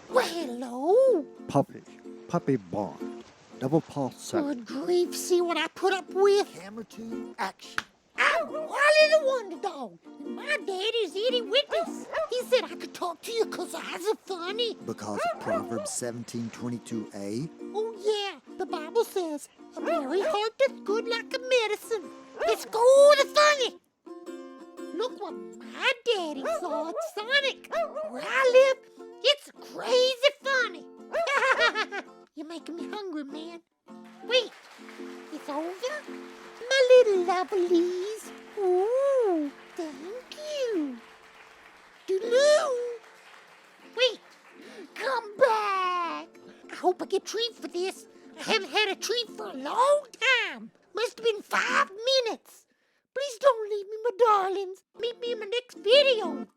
Well, hello. Puppy Bond, double pulse second. Good grief, see what I put up with? Camera 2, action. I'm Wally the Wonder Dog, and my daddy's Eddie Witness. He said I could talk to you 'cause I was funny. Because of Proverbs 17:22a. Oh yeah, the Bible says, a merry heart is good like a medicine. Let's go to funny. Look what my daddy saw at Sonic. Where I live, it's crazy funny. You're making me hungry, man. Wait, it's over? My little lovelies. Ooh, thank you. Doodaloo. Wait, come back. I hope I get a treat for this. I haven't had a treat for a long time. Must have been 5 minutes. Please don't leave me, my darlings. Meet me in my next video.